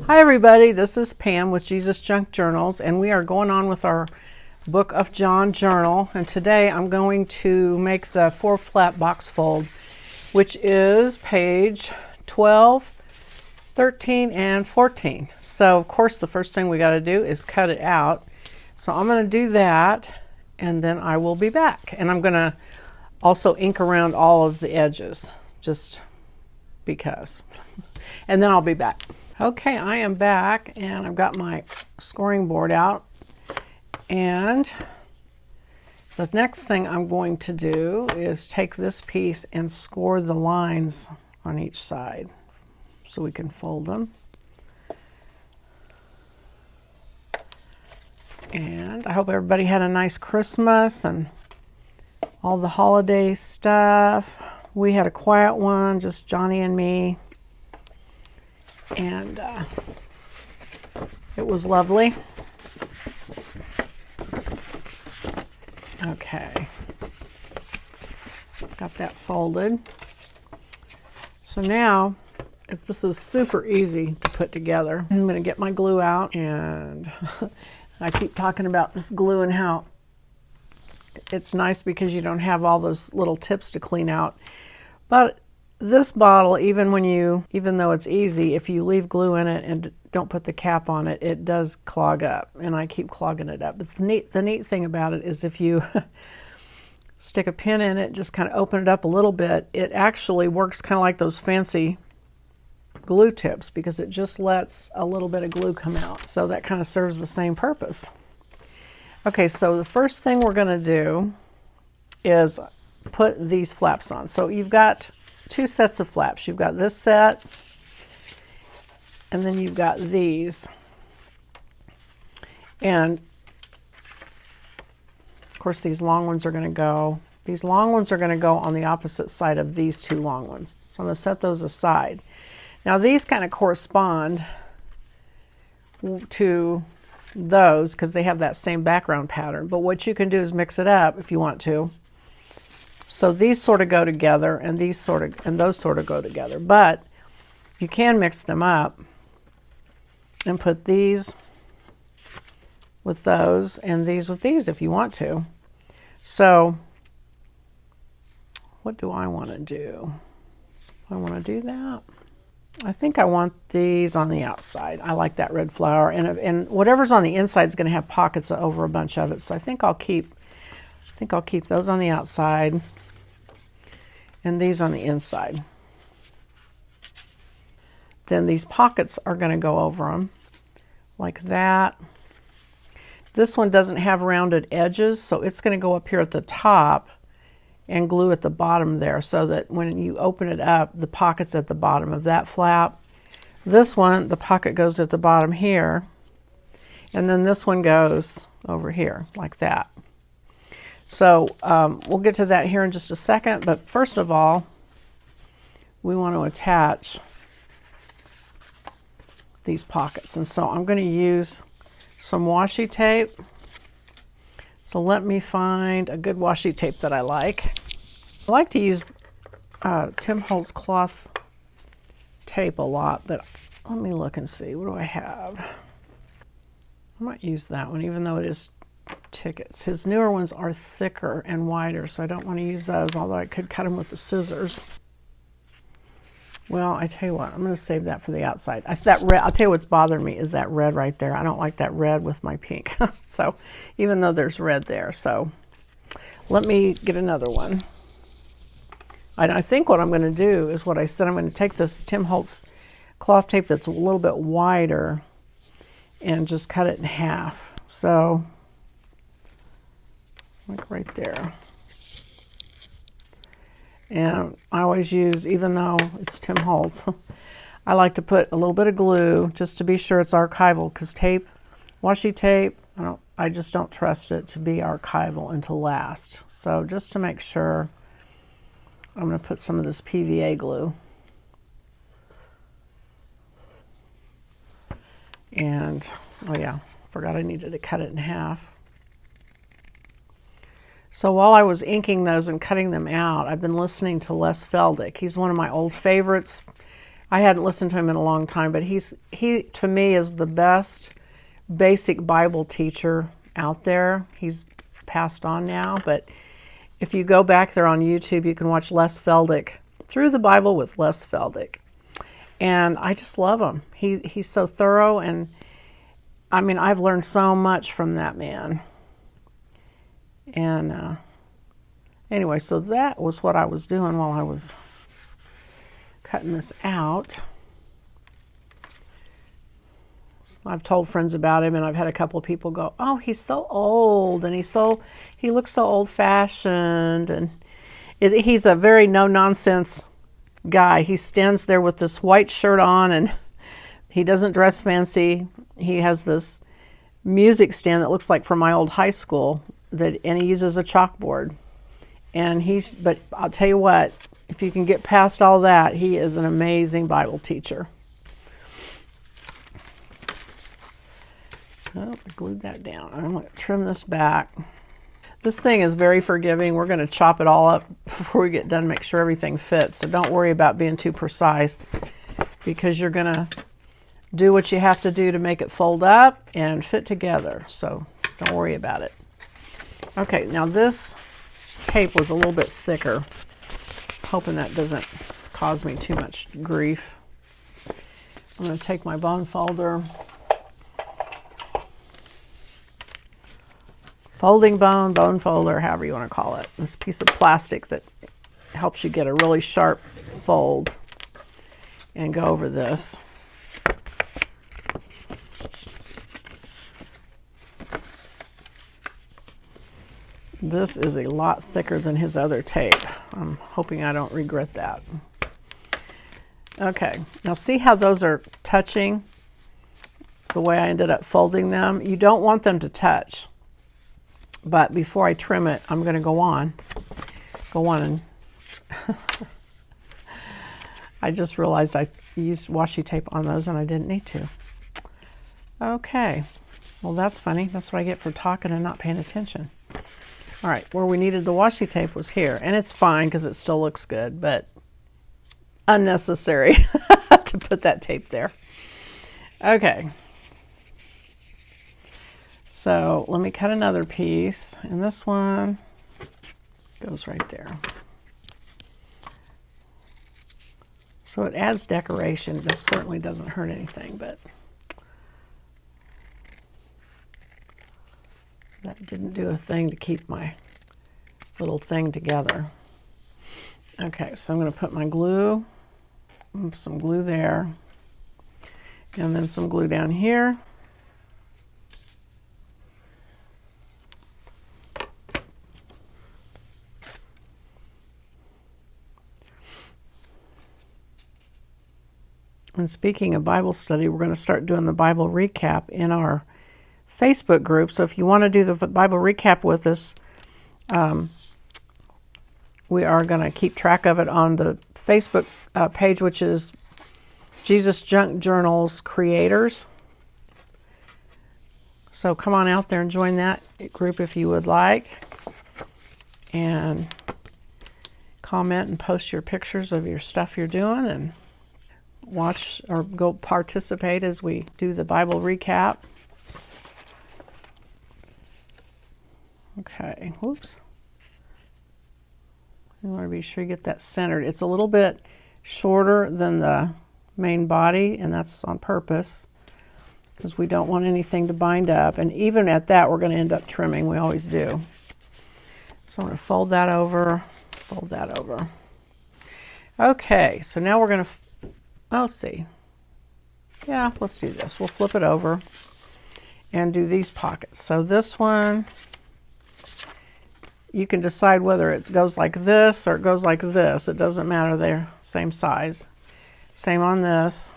Hi everybody, this is Pam with Jesusjunkjournals, and we are going on with our Book of John journal, and today I'm going to make the 4-flap box fold, which is page 12, 13, and 14. So of course the first thing we got to do is cut it out. So I'm going to do that, and then I will be back. And I'm going to also ink around all of the edges, just because. And then I'll be back. Okay, I am back, and I've got my scoring board out. And the next thing I'm going to do is take this piece and score the lines on each side so we can fold them. And I hope everybody had a nice Christmas and all the holiday stuff. We had a quiet one, just Johnny and me. And it was lovely. Okay, got that folded. So now, this is super easy to put together. I'm going to get my glue out, and I keep talking about this glue and how it's nice because you don't have all those little tips to clean out. But this bottle, even though it's easy, if you leave glue in it and don't put the cap on it, it does clog up, and I keep clogging it up. But the neat thing about it is if you stick a pin in it, just kind of open it up a little bit, it actually works kind of like those fancy glue tips, because it just lets a little bit of glue come out. So that kind of serves the same purpose. Okay, so the first thing we're going to do is put these flaps on. So you've got two sets of flaps. You've got this set, and then you've got these. And of course these long ones are going to go, on the opposite side of these two long ones. So I'm going to set those aside. Now these kind of correspond to those because they have that same background pattern. But what you can do is mix it up if you want to. So these sort of go together, and those sort of go together. But you can mix them up and put these with those and these with these if you want to. So what do I want to do? I want to do that. I think I want these on the outside. I like that red flower, and whatever's on the inside is going to have pockets over a bunch of it. So I think I'll keep those on the outside and these on the inside. Then these pockets are going to go over them like that. This one doesn't have rounded edges, so it's going to go up here at the top and glue at the bottom there, so that when you open it up, the pocket's at the bottom of that flap. This one, the pocket goes at the bottom here, and then this one goes over here like that. So we'll get to that here in just a second, but first of all, we want to attach these pockets. And so I'm going to use some washi tape. So let me find a good washi tape that I like. I like to use Tim Holtz cloth tape a lot, but let me look and see. What do I have? I might use that one, even though it is tickets. His newer ones are thicker and wider, so I don't want to use those, although I could cut them with the scissors. Well, I tell you what, I'm going to save that for the outside. That red, I'll tell you what's bothering me is that red right there. I don't like that red with my pink. So even though there's red there, so let me get another one. I think what I'm going to do is what I said. I'm going to take this Tim Holtz cloth tape that's a little bit wider and just cut it in half. So like right there. And I always use, even though it's Tim Holtz, I like to put a little bit of glue just to be sure it's archival, because washi tape, I just don't trust it to be archival and to last. So just to make sure, I'm going to put some of this PVA glue. And, oh yeah, forgot I needed to cut it in half. So while I was inking those and cutting them out, I've been listening to Les Feldick. He's one of my old favorites. I hadn't listened to him in a long time, but he to me is the best basic Bible teacher out there. He's passed on now, but if you go back there on YouTube, you can watch Les Feldick, Through the Bible with Les Feldick. And I just love him. He's so thorough, and I mean, I've learned so much from that man. And anyway, so that was what I was doing while I was cutting this out. So I've told friends about him, and I've had a couple of people go, "Oh, he's so old, and he looks so old-fashioned." And he's a very no-nonsense guy. He stands there with this white shirt on, and he doesn't dress fancy. He has this music stand that looks like from my old high school, and he uses a chalkboard. And but I'll tell you what, if you can get past all that, he is an amazing Bible teacher. Oh, I glued that down. I'm going to trim this back. This thing is very forgiving. We're going to chop it all up before we get done, make sure everything fits. So don't worry about being too precise, because you're going to do what you have to do to make it fold up and fit together. So don't worry about it. Okay, now this tape was a little bit thicker. Hoping that doesn't cause me too much grief. I'm going to take my bone folder, folding bone folder, however you want to call it. This piece of plastic that helps you get a really sharp fold, and go over this. This is a lot thicker than his other tape. I'm hoping I don't regret that. Okay, now see how those are touching the way I ended up folding them? You don't want them to touch. But before I trim it, I'm going to go on and I just realized I used washi tape on those and I didn't need to. Okay, well that's funny. That's what I get for talking and not paying attention. All right, where we needed the washi tape was here, and it's fine because it still looks good, but unnecessary to put that tape there. Okay, so let me cut another piece, and this one goes right there. So it adds decoration. This certainly doesn't hurt anything, but that didn't do a thing to keep my little thing together. Okay, so I'm going to put my glue, some glue there, and then some glue down here. And speaking of Bible study, we're going to start doing the Bible recap in our Facebook group. So if you want to do the Bible recap with us, we are going to keep track of it on the Facebook page, which is Jesusjunkjournals Creators. So come on out there and join that group if you would like. And comment and post your pictures of your stuff you're doing, and watch or go participate as we do the Bible recap. Okay, whoops. You want to be sure you get that centered. It's a little bit shorter than the main body, and that's on purpose because we don't want anything to bind up. And even at that, we're going to end up trimming. We always do. So I'm going to fold that over, fold that over. Okay, so now we're going to, let's see. Yeah, let's do this. We'll flip it over and do these pockets. So this one, you can decide whether it goes like this or it goes like this. It doesn't matter, they're same size. Same on this.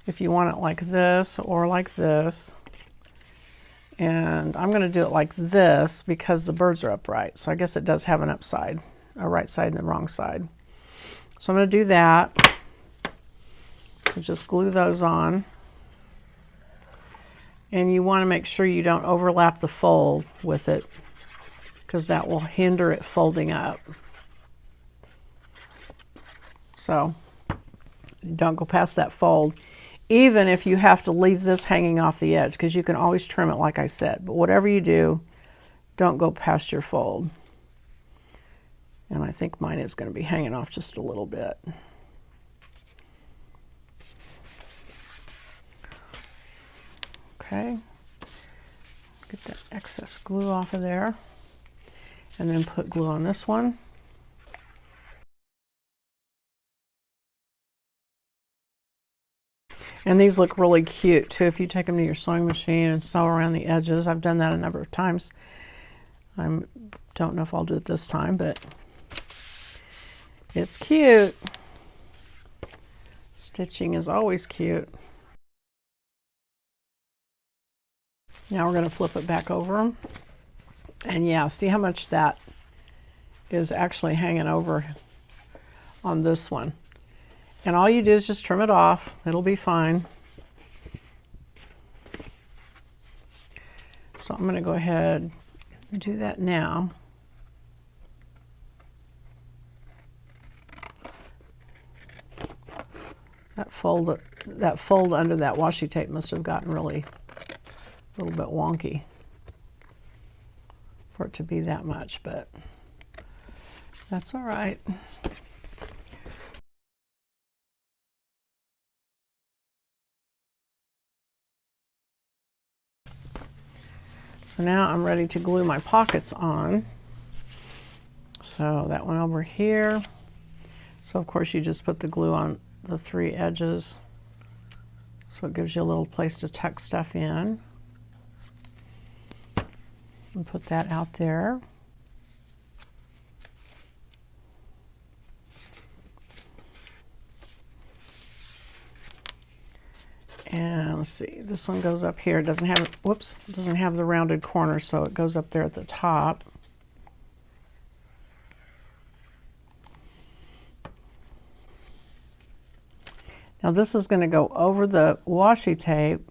If you want it like this or like this. And I'm going to do it like this because the birds are upright. So I guess it does have an upside, a right side and a wrong side. So I'm going to do that. So just glue those on. And you want to make sure you don't overlap the fold with it, because that will hinder it folding up. So Don't go past that fold, even if you have to leave this hanging off the edge, because you can always trim it like I said. But whatever you do, don't go past your fold. And I think mine is going to be hanging off just a little bit. Okay. Get that excess glue off of there. And then put glue on this one. And these look really cute too if you take them to your sewing machine and sew around the edges. I've done that a number of times. I don't know if I'll do it this time, but it's cute. Stitching is always cute. Now we're going to flip it back over. And yeah, see how much that is actually hanging over on this one. And all you do is just trim it off. It'll be fine. So I'm going to go ahead and do that now. That fold under that washi tape must have gotten really a little bit wonky for it to be that much, but that's all right. So now I'm ready to glue my pockets on. So that one over here. So of course you just put the glue on the 3 edges. So it gives you a little place to tuck stuff in. And put that out there. And let's see, this one goes up here. It doesn't have, whoops, it doesn't have the rounded corner, so it goes up there at the top. Now this is going to go over the washi tape,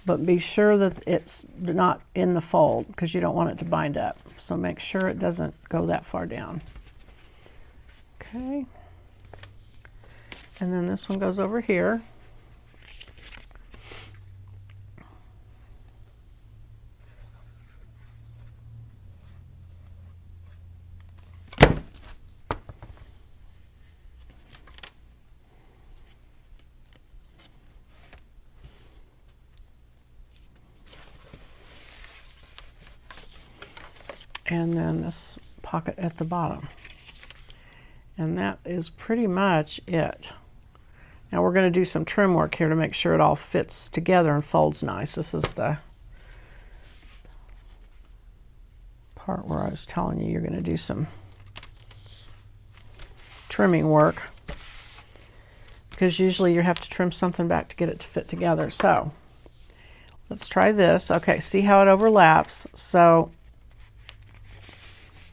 but be sure that it's not in the fold because you don't want it to bind up. So make sure it doesn't go that far down. Okay. And then this one goes over here. And then this pocket at the bottom. And that is pretty much it. Now we're going to do some trim work here to make sure it all fits together and folds nice. This is the part where I was telling you you're going to do some trimming work, because usually you have to trim something back to get it to fit together. So let's try this. Okay, see how it overlaps? So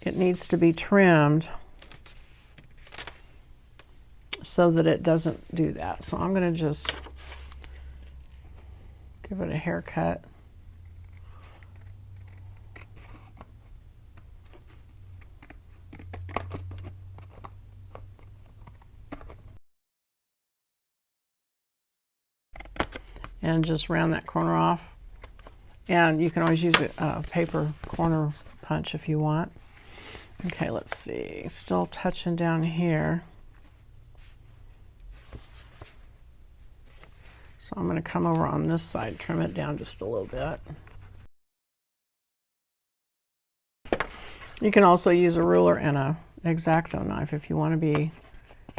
it needs to be trimmed so that it doesn't do that. So I'm going to just give it a haircut. And just round that corner off. And you can always use a paper corner punch if you want. Okay, let's see. Still touching down here. So I'm going to come over on this side, trim it down just a little bit. You can also use a ruler and a X-Acto knife if you want to be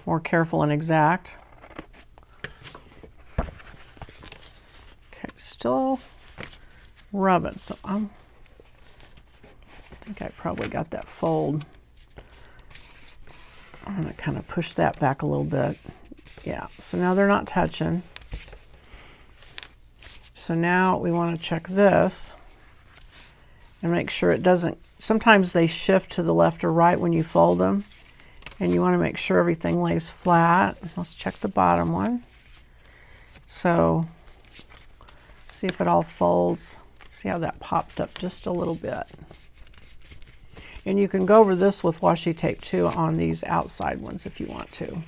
more careful and exact. Okay, still rubbing. So I think I probably got that fold. I'm going to kind of push that back a little bit. Yeah, so now they're not touching. So now we want to check this and make sure it doesn't, sometimes they shift to the left or right when you fold them, and you want to make sure everything lays flat. Let's check the bottom one. So see if it all folds. See how that popped up just a little bit. And you can go over this with washi tape too on these outside ones if you want to.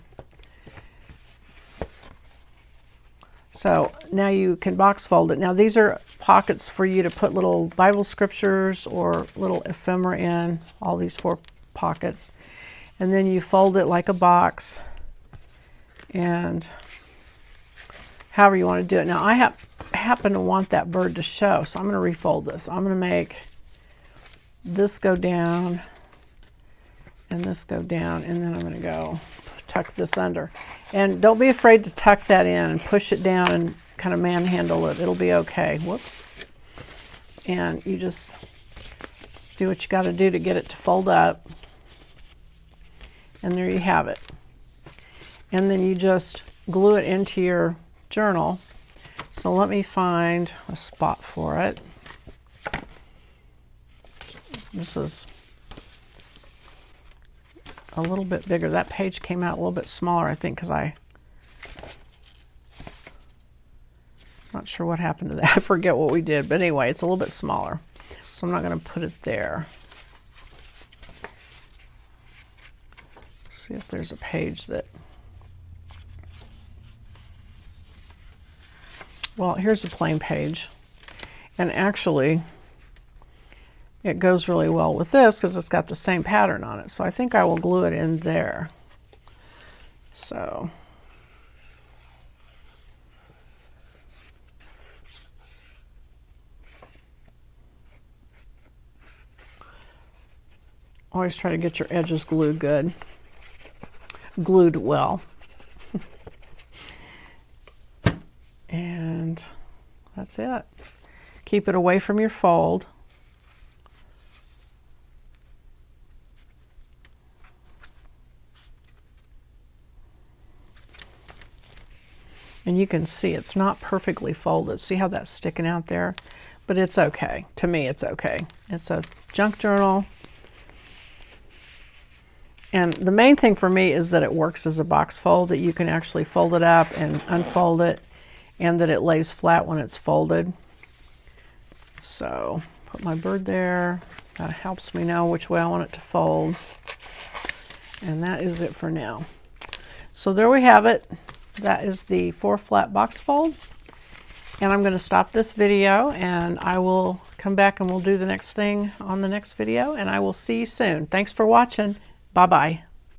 So now you can box fold it. Now these are pockets for you to put little Bible scriptures or little ephemera in, all these 4 pockets. And then you fold it like a box, and however you want to do it. Now I happen to want that bird to show, so I'm going to refold this. I'm going to make this go down and this go down, and then I'm going to go tuck this under. And don't be afraid to tuck that in and push it down and kind of manhandle it. It'll be okay. Whoops. And you just do what you got to do to get it to fold up. And there you have it. And then you just glue it into your journal. So let me find a spot for it. This is a little bit bigger. That page came out a little bit smaller, I think, because I'm not sure what happened to that. I forget what we did, but anyway, it's a little bit smaller. So I'm not going to put it there. See if there's a page that... Well, here's a plain page. And actually, it goes really well with this because it's got the same pattern on it. So I think I will glue it in there. So always try to get your edges glued well. And that's it. Keep it away from your fold. And you can see it's not perfectly folded. See how that's sticking out there? But it's okay. To me, it's okay. It's a junk journal. And the main thing for me is that it works as a box fold, that you can actually fold it up and unfold it, and that it lays flat when it's folded. So put my bird there. That helps me know which way I want it to fold. And that is it for now. So there we have it. That is the 4 flat box fold. And I'm going to stop this video, and I will come back and we'll do the next thing on the next video, and I will see you soon. Thanks for watching. Bye-bye.